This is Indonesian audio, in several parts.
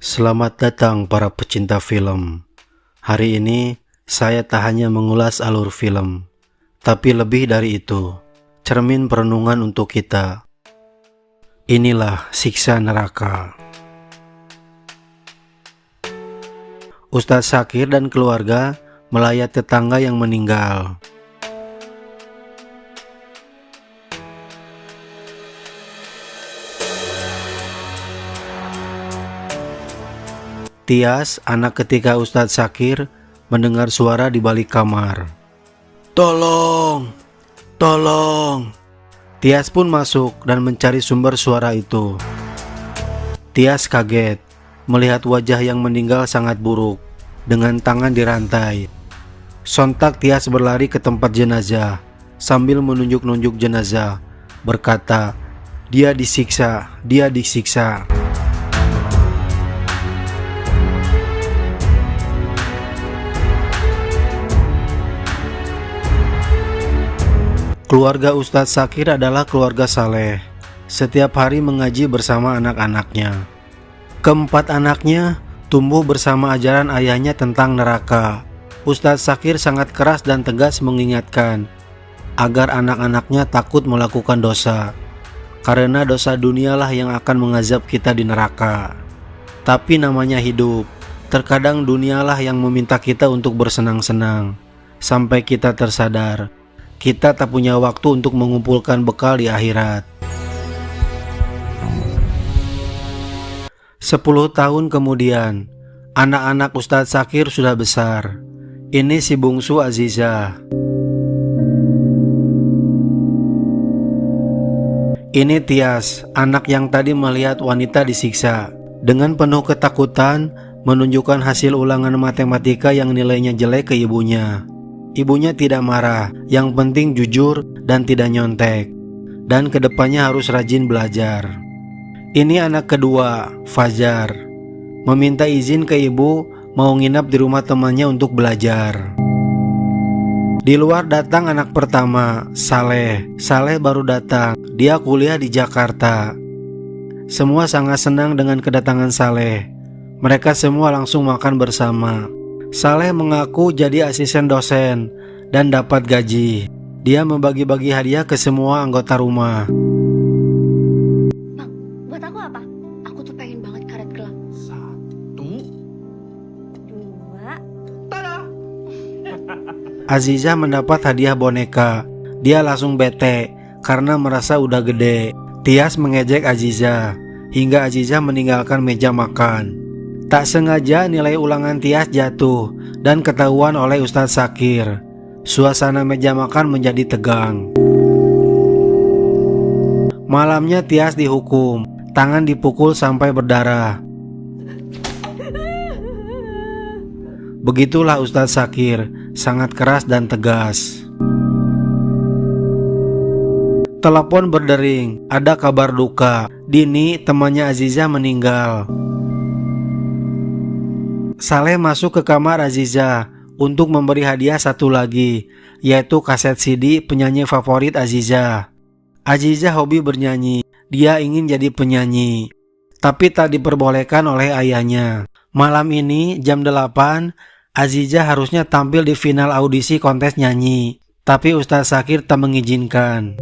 Selamat datang para pecinta film. Hari ini saya tak hanya mengulas alur film, tapi lebih dari itu, cermin perenungan untuk kita. Inilah siksa neraka. Ustadz Syakir dan keluarga melayat tetangga yang meninggal. Tias, anak ketika Ustadz Syakir, mendengar suara di balik kamar. Tolong! Tolong! Tias pun masuk dan mencari sumber suara itu. Tias kaget melihat wajah yang meninggal sangat buruk, dengan tangan dirantai. Sontak Tias berlari ke tempat jenazah, sambil menunjuk-nunjuk jenazah, berkata, "Dia disiksa, dia disiksa." Keluarga Ustadz Syakir adalah keluarga saleh. Setiap hari mengaji bersama anak-anaknya. Keempat anaknya tumbuh bersama ajaran ayahnya tentang neraka. Ustadz Syakir sangat keras dan tegas mengingatkan agar anak-anaknya takut melakukan dosa, karena dosa dunialah yang akan mengazab kita di neraka. Tapi namanya hidup, terkadang dunialah yang meminta kita untuk bersenang-senang, sampai kita tersadar kita tak punya waktu untuk mengumpulkan bekal di akhirat. 10 tahun kemudian, anak-anak Ustadz Syakir sudah besar. Ini si bungsu Aziza. Ini Tias, anak yang tadi melihat wanita disiksa. Dengan penuh ketakutan, menunjukkan hasil ulangan matematika yang nilainya jelek ke ibunya. Ibunya tidak marah, yang penting jujur dan tidak nyontek. Dan kedepannya harus rajin belajar. Ini anak kedua, Fajar. Meminta izin ke ibu mau nginap di rumah temannya untuk belajar. Di luar datang anak pertama, Saleh. Saleh baru datang, dia kuliah di Jakarta. Semua sangat senang dengan kedatangan Saleh. Mereka semua langsung makan bersama. Saleh mengaku jadi asisten dosen dan dapat gaji. Dia membagi-bagi hadiah ke semua anggota rumah. Bang, buat aku apa? Aku tuh pengen banget karet gelang. 1, 2. tada! Aziza mendapat hadiah boneka. Dia langsung bete karena merasa udah gede. Tias mengejek Aziza hingga Aziza meninggalkan meja makan. Tak sengaja nilai ulangan Tias jatuh dan ketahuan oleh Ustadz Syakir. Suasana meja makan menjadi tegang. Malamnya Tias dihukum, tangan dipukul sampai berdarah. Begitulah Ustadz Syakir, sangat keras dan tegas. Telepon berdering, ada kabar duka. Dini, temannya Aziza, meninggal. Saleh masuk ke kamar Aziza untuk memberi hadiah satu lagi, yaitu kaset CD penyanyi favorit Aziza. Aziza hobi bernyanyi, dia ingin jadi penyanyi, tapi tak diperbolehkan oleh ayahnya. Malam ini jam 8, Aziza harusnya tampil di final audisi kontes nyanyi, tapi Ustadz Syakir tak mengizinkan.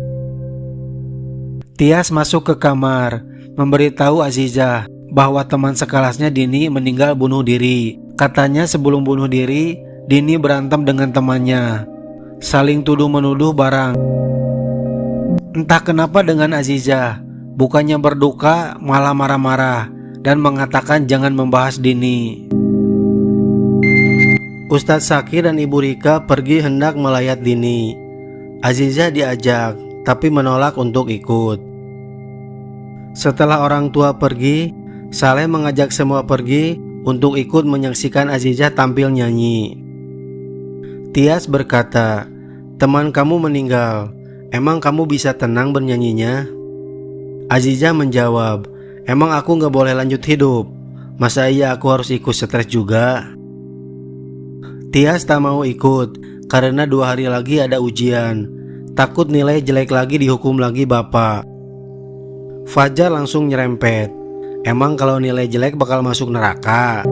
Tias masuk ke kamar, memberitahu Aziza bahwa teman sekelasnya Dini meninggal bunuh diri. Katanya sebelum bunuh diri, Dini berantem dengan temannya, saling tuduh-menuduh barang. Entah kenapa dengan Aziza, bukannya berduka malah marah-marah dan mengatakan jangan membahas Dini. Ustadz Syakir dan Ibu Rika pergi hendak melayat Dini. Aziza diajak, tapi menolak untuk ikut. Setelah orang tua pergi, Saleh mengajak semua pergi untuk ikut menyaksikan Aziza tampil nyanyi. Tias berkata, "Teman kamu meninggal, emang kamu bisa tenang bernyanyinya?" Aziza menjawab, "Emang aku gak boleh lanjut hidup? Masa iya aku harus ikut stres juga?" Tias tak mau ikut karena 2 hari lagi ada ujian. Takut nilai jelek lagi dihukum lagi bapak. Fajar langsung nyerempet. Emang kalau nilai jelek bakal masuk neraka?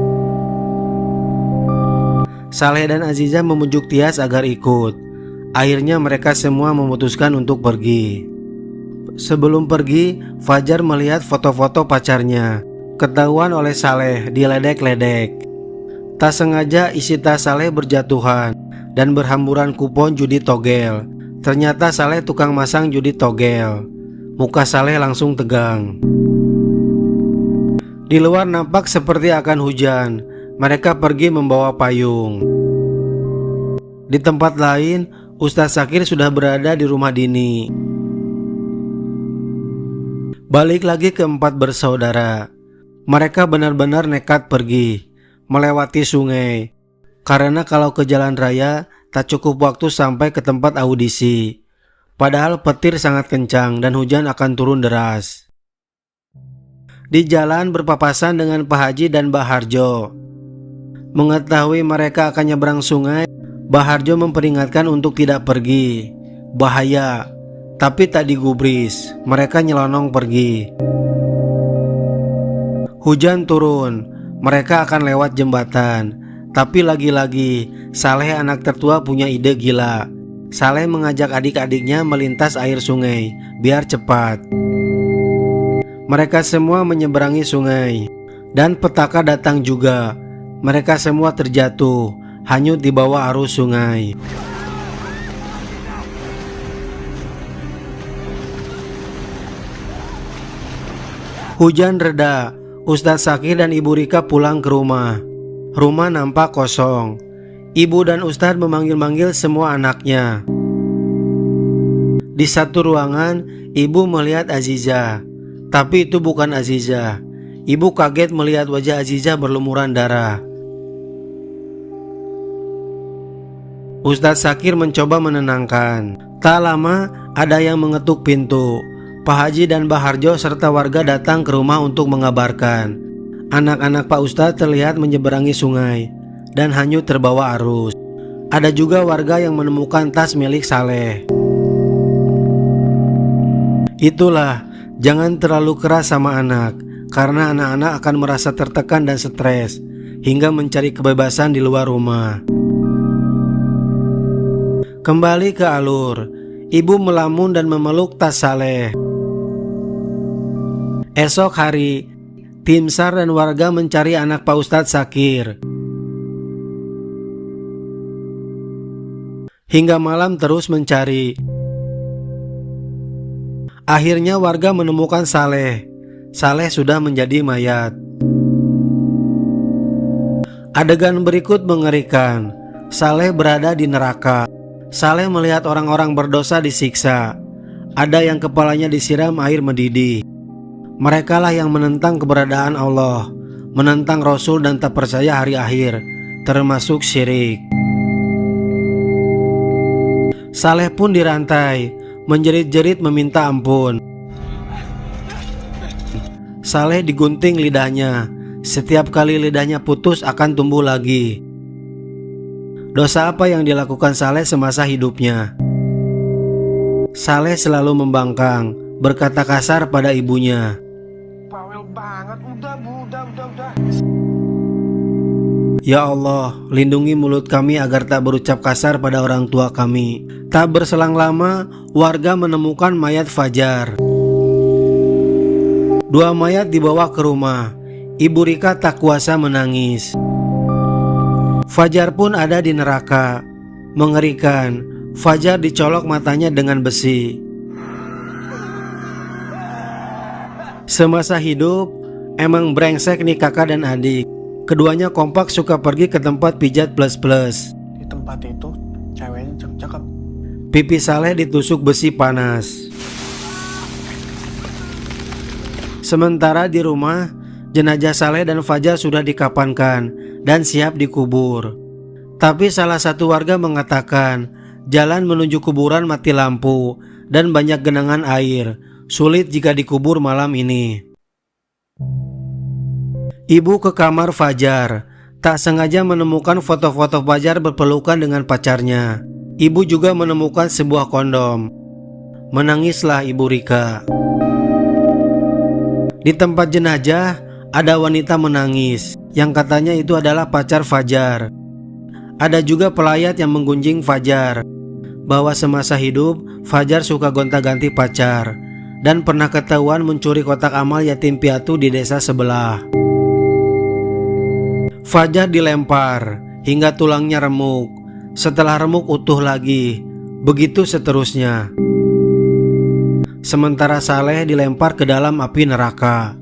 Saleh dan Aziza membujuk Tias agar ikut. Akhirnya mereka semua memutuskan untuk pergi. Sebelum pergi, Fajar melihat foto-foto pacarnya. Ketahuan oleh Saleh diledek-ledek. Tak sengaja isi tas Saleh berjatuhan dan berhamburan kupon judi togel. Ternyata Saleh tukang masang judi togel. Muka Saleh langsung tegang. Di luar nampak seperti akan hujan. Mereka pergi membawa payung. Di tempat lain, Ustadz Sakir sudah berada di rumah Dini. Balik lagi ke 4 bersaudara. Mereka benar-benar nekat pergi, melewati sungai. Karena kalau ke jalan raya, tak cukup waktu sampai ke tempat audisi. Padahal petir sangat kencang dan hujan akan turun deras. Di jalan berpapasan dengan Pak Haji dan Mbah Harjo. Mengetahui mereka akan nyebrang sungai, Mbah Harjo memperingatkan untuk tidak pergi. Bahaya, tapi tak digubris. Mereka nyelonong pergi. Hujan turun, mereka akan lewat jembatan. Tapi lagi-lagi, Saleh anak tertua punya ide gila. Saleh mengajak adik-adiknya melintas air sungai, biar cepat. Mereka semua menyeberangi sungai. Dan petaka datang juga. Mereka semua terjatuh, hanyut di bawah arus sungai. Hujan reda. Ustadz Sakir dan Ibu Rika pulang ke rumah. Rumah nampak kosong. Ibu dan Ustadz memanggil-manggil semua anaknya. Di satu ruangan, ibu melihat Aziza. Tapi itu bukan Aziza. Ibu kaget melihat wajah Aziza berlumuran darah. Ustadz Sakir mencoba menenangkan. Tak lama, ada yang mengetuk pintu. Pak Haji dan Mbah Harjo serta warga datang ke rumah untuk mengabarkan. Anak-anak Pak Ustadz terlihat menyeberangi sungai dan hanyut terbawa arus. Ada juga warga yang menemukan tas milik Saleh. Itulah, jangan terlalu keras sama anak, karena anak-anak akan merasa tertekan dan stres hingga mencari kebebasan di luar rumah. Kembali ke alur, ibu melamun dan memeluk tas Saleh. Esok hari, tim SAR dan warga mencari anak Pak Ustadz Sakir. Hingga malam terus mencari. Akhirnya warga menemukan Saleh. Saleh sudah menjadi mayat. Adegan berikut mengerikan. Saleh berada di neraka. Saleh melihat orang-orang berdosa disiksa. Ada yang kepalanya disiram air mendidih. Merekalah yang menentang keberadaan Allah, menentang Rasul dan tak percaya hari akhir, termasuk syirik. Saleh pun dirantai, menjerit-jerit meminta ampun. Saleh digunting lidahnya. Setiap kali lidahnya putus akan tumbuh lagi. Dosa apa yang dilakukan Saleh semasa hidupnya? Saleh selalu membangkang, berkata kasar pada ibunya. Bawel banget, udah bu, udah. Ya Allah, lindungi mulut kami agar tak berucap kasar pada orang tua kami. Tak berselang lama, warga menemukan mayat Fajar. 2 mayat dibawa ke rumah. Ibu Rika tak kuasa menangis. Fajar pun ada di neraka. Mengerikan, Fajar dicolok matanya dengan besi. Semasa hidup, emang brengsek nih kakak dan adik. Keduanya kompak suka pergi ke tempat pijat plus-plus. Di tempat itu, ceweknya cakep. Pipi Saleh ditusuk besi panas. Sementara di rumah, jenazah Saleh dan Fajar sudah dikapankan dan siap dikubur. Tapi salah satu warga mengatakan, jalan menuju kuburan mati lampu dan banyak genangan air. Sulit jika dikubur malam ini. Ibu ke kamar Fajar. Tak sengaja menemukan foto-foto Fajar berpelukan dengan pacarnya. Ibu juga menemukan sebuah kondom. Menangislah Ibu Rika. Di tempat jenazah ada wanita menangis yang katanya itu adalah pacar Fajar. Ada juga pelayat yang menggunjing Fajar bahwa semasa hidup Fajar suka gonta-ganti pacar dan pernah ketahuan mencuri kotak amal yatim piatu di desa sebelah. Fajar dilempar hingga tulangnya remuk. Setelah remuk utuh lagi. Begitu seterusnya. Sementara Saleh dilempar ke dalam api neraka.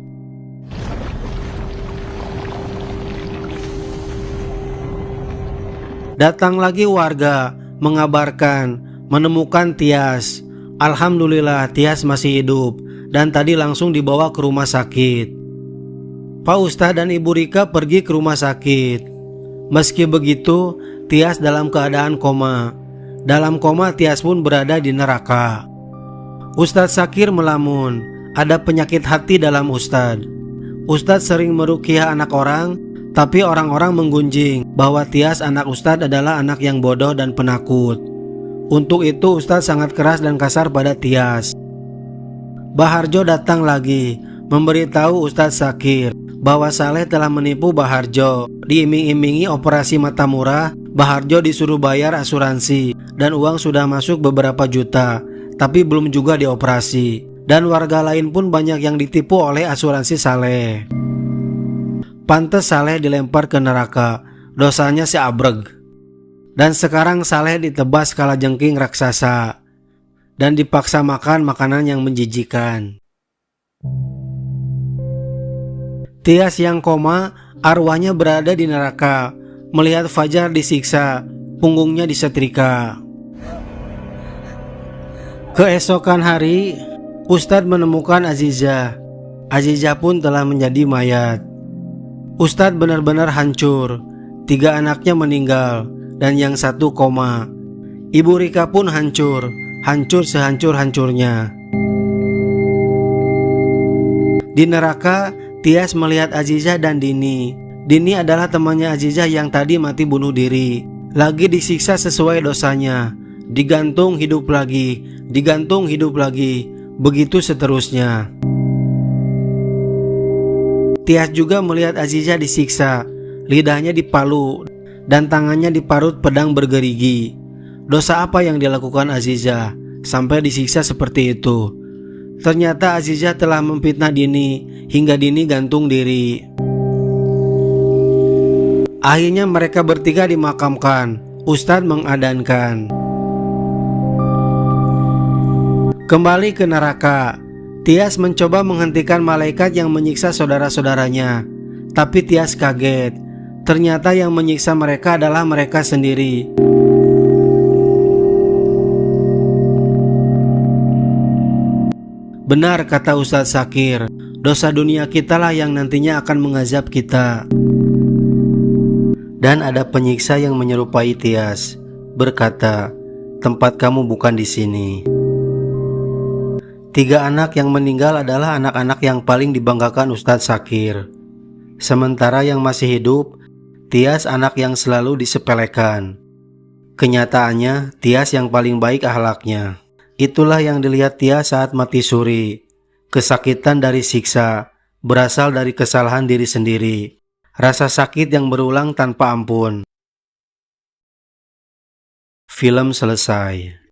Datang lagi warga mengabarkan menemukan Tias. Alhamdulillah Tias masih hidup dan tadi langsung dibawa ke rumah sakit. Pak Ustadz dan Ibu Rika pergi ke rumah sakit. Meski begitu, Tias dalam keadaan koma. Dalam koma Tias pun berada di neraka. Ustadz Sakir melamun, ada penyakit hati dalam Ustadz. Ustadz sering meruqyah anak orang, tapi orang-orang menggunjing bahwa Tias anak Ustadz adalah anak yang bodoh dan penakut. Untuk itu Ustadz sangat keras dan kasar pada Tias. Baharjo datang lagi, memberitahu Ustadz Sakir bahwa Saleh telah menipu Baharjo. Diiming-imingi operasi mata murah, Baharjo disuruh bayar asuransi dan uang sudah masuk beberapa juta, tapi belum juga dioperasi. Dan warga lain pun banyak yang ditipu oleh asuransi Saleh. Pantes Saleh dilempar ke neraka, dosanya seabreg. Dan sekarang Saleh ditebas kalajengking raksasa dan dipaksa makan makanan yang menjijikan. Tias yang koma, arwahnya berada di neraka, melihat Fajar disiksa, punggungnya disetrika. Keesokan hari, Ustadz menemukan Azizah. Azizah pun telah menjadi mayat. Ustadz benar-benar hancur. 3 anaknya meninggal dan yang 1 koma. Ibu Rika pun hancur sehancur-hancurnya. Di neraka, Tias melihat Azizah dan Dini. Dini adalah temannya Azizah yang tadi mati bunuh diri. Lagi disiksa sesuai dosanya. Digantung hidup lagi, digantung hidup lagi. Begitu seterusnya. Tias juga melihat Azizah disiksa. Lidahnya dipalu dan tangannya diparut pedang bergerigi. Dosa apa yang dilakukan Azizah sampai disiksa seperti itu? Ternyata Azizah telah memfitnah Dini hingga Dini gantung diri. Akhirnya mereka bertiga dimakamkan. Ustadz mengadankan. Kembali ke neraka, Tias mencoba menghentikan malaikat yang menyiksa saudara-saudaranya. Tapi Tias kaget. Ternyata yang menyiksa mereka adalah mereka sendiri. Benar kata Ustadz Sakir, dosa dunia kitalah yang nantinya akan mengazab kita. Dan ada penyiksa yang menyerupai Tias, berkata, tempat kamu bukan di sini. 3 anak yang meninggal adalah anak-anak yang paling dibanggakan Ustadz Sakir. Sementara yang masih hidup, Tias anak yang selalu disepelekan. Kenyataannya, Tias yang paling baik akhlaknya. Itulah yang dilihat Tias saat mati suri. Kesakitan dari siksa berasal dari kesalahan diri sendiri. Rasa sakit yang berulang tanpa ampun. Film selesai.